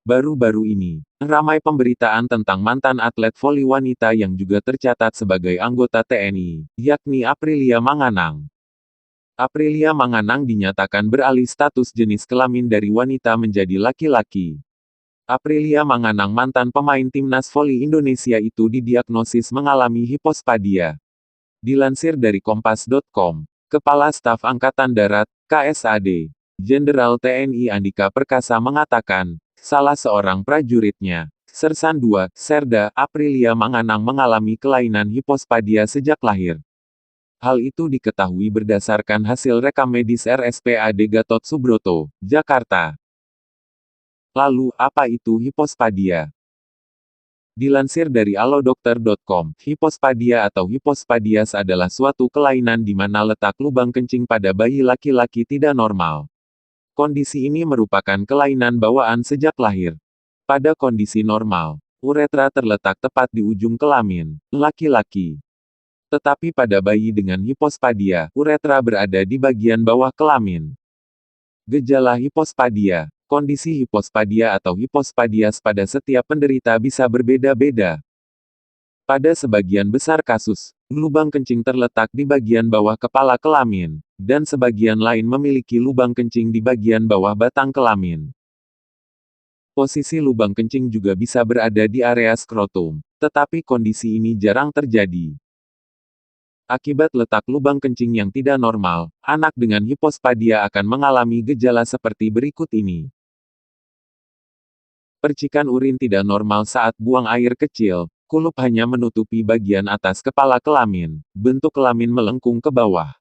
Baru-baru ini, ramai pemberitaan tentang mantan atlet voli wanita yang juga tercatat sebagai anggota TNI, yakni Aprilia Manganang. Aprilia Manganang dinyatakan beralih status jenis kelamin dari wanita menjadi laki-laki. Aprilia Manganang, mantan pemain timnas voli Indonesia itu didiagnosis mengalami hipospadia. Dilansir dari Kompas.com, Kepala Staf Angkatan Darat, KSAD, Jenderal TNI Andika Perkasa mengatakan, salah seorang prajuritnya, Sersan II, Serda Aprilia Manganang mengalami kelainan hipospadia sejak lahir. Hal itu diketahui berdasarkan hasil rekam medis RSPAD Gatot Subroto, Jakarta. Lalu, apa itu hipospadia? Dilansir dari alodokter.com, hipospadia atau hipospadias adalah suatu kelainan di mana letak lubang kencing pada bayi laki-laki tidak normal. Kondisi ini merupakan kelainan bawaan sejak lahir. Pada kondisi normal, uretra terletak tepat di ujung kelamin laki-laki. Tetapi pada bayi dengan hipospadia, uretra berada di bagian bawah kelamin. Gejala hipospadia. Kondisi hipospadia atau hipospadias pada setiap penderita bisa berbeda-beda. Pada sebagian besar kasus, lubang kencing terletak di bagian bawah kepala kelamin, dan sebagian lain memiliki lubang kencing di bagian bawah batang kelamin. Posisi lubang kencing juga bisa berada di area skrotum, tetapi kondisi ini jarang terjadi. Akibat letak lubang kencing yang tidak normal, anak dengan hipospadia akan mengalami gejala seperti berikut ini. Percikan urin tidak normal saat buang air kecil, kulup hanya menutupi bagian atas kepala kelamin, bentuk kelamin melengkung ke bawah.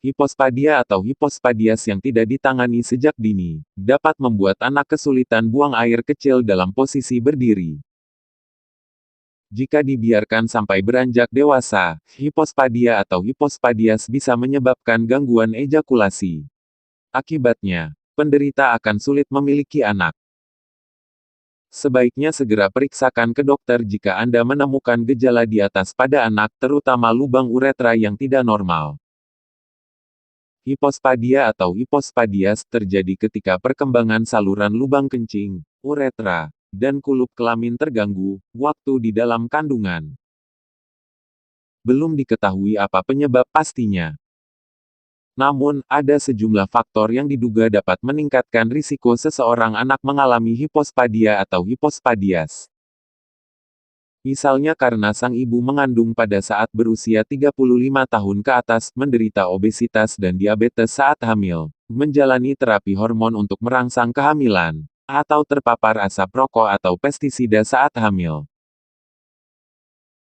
Hipospadia atau hipospadias yang tidak ditangani sejak dini, dapat membuat anak kesulitan buang air kecil dalam posisi berdiri. Jika dibiarkan sampai beranjak dewasa, hipospadia atau hipospadias bisa menyebabkan gangguan ejakulasi. Akibatnya, penderita akan sulit memiliki anak. Sebaiknya segera periksakan ke dokter jika Anda menemukan gejala di atas pada anak, terutama lubang uretra yang tidak normal. Hipospadia atau hipospadias terjadi ketika perkembangan saluran lubang kencing, uretra, dan kulup kelamin terganggu, waktu di dalam kandungan. Belum diketahui apa penyebab pastinya. Namun, ada sejumlah faktor yang diduga dapat meningkatkan risiko seseorang anak mengalami hipospadia atau hipospadias. Misalnya karena sang ibu mengandung pada saat berusia 35 tahun ke atas, menderita obesitas dan diabetes saat hamil, menjalani terapi hormon untuk merangsang kehamilan, atau terpapar asap rokok atau pestisida saat hamil.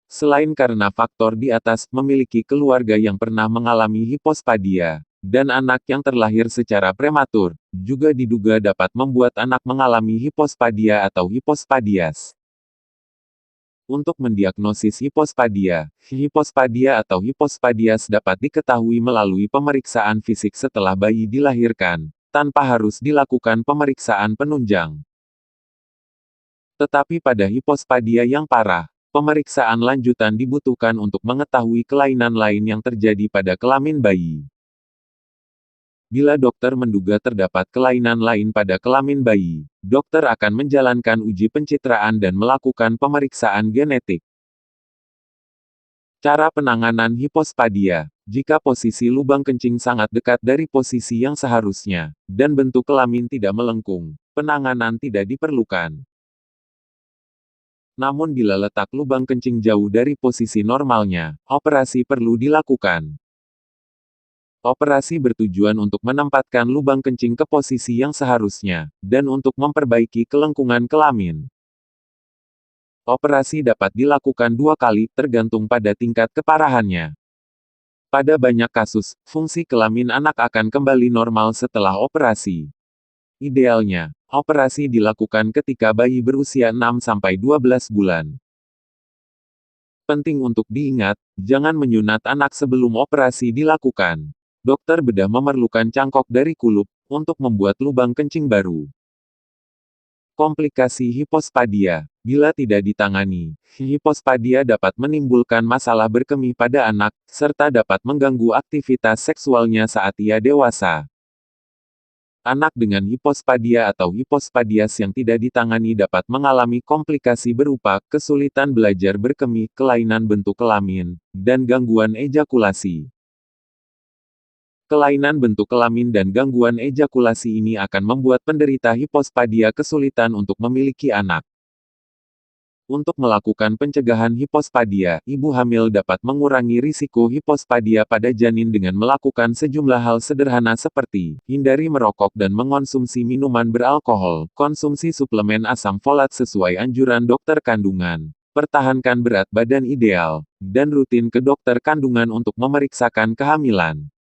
Selain karena faktor di atas, memiliki keluarga yang pernah mengalami hipospadia, dan anak yang terlahir secara prematur, juga diduga dapat membuat anak mengalami hipospadia atau hipospadias. Untuk mendiagnosis hipospadia atau hipospadias dapat diketahui melalui pemeriksaan fisik setelah bayi dilahirkan, tanpa harus dilakukan pemeriksaan penunjang. Tetapi pada hipospadia yang parah, pemeriksaan lanjutan dibutuhkan untuk mengetahui kelainan lain yang terjadi pada kelamin bayi. Bila dokter menduga terdapat kelainan lain pada kelamin bayi, dokter akan menjalankan uji pencitraan dan melakukan pemeriksaan genetik. Cara penanganan hipospadia. Jika posisi lubang kencing sangat dekat dari posisi yang seharusnya, dan bentuk kelamin tidak melengkung, penanganan tidak diperlukan. Namun bila letak lubang kencing jauh dari posisi normalnya, operasi perlu dilakukan. Operasi bertujuan untuk menempatkan lubang kencing ke posisi yang seharusnya, dan untuk memperbaiki kelengkungan kelamin. Operasi dapat dilakukan 2 kali, tergantung pada tingkat keparahannya. Pada banyak kasus, fungsi kelamin anak akan kembali normal setelah operasi. Idealnya, operasi dilakukan ketika bayi berusia 6-12 bulan. Penting untuk diingat, jangan menyunat anak sebelum operasi dilakukan. Dokter bedah memerlukan cangkok dari kulup, untuk membuat lubang kencing baru. Komplikasi hipospadia. Bila tidak ditangani, hipospadia dapat menimbulkan masalah berkemih pada anak, serta dapat mengganggu aktivitas seksualnya saat ia dewasa. Anak dengan hipospadia atau hipospadias yang tidak ditangani dapat mengalami komplikasi berupa kesulitan belajar berkemih, kelainan bentuk kelamin, dan gangguan ejakulasi. Kelainan bentuk kelamin dan gangguan ejakulasi ini akan membuat penderita hipospadia kesulitan untuk memiliki anak. Untuk melakukan pencegahan hipospadia, ibu hamil dapat mengurangi risiko hipospadia pada janin dengan melakukan sejumlah hal sederhana seperti hindari merokok dan mengonsumsi minuman beralkohol, konsumsi suplemen asam folat sesuai anjuran dokter kandungan, pertahankan berat badan ideal, dan rutin ke dokter kandungan untuk memeriksakan kehamilan.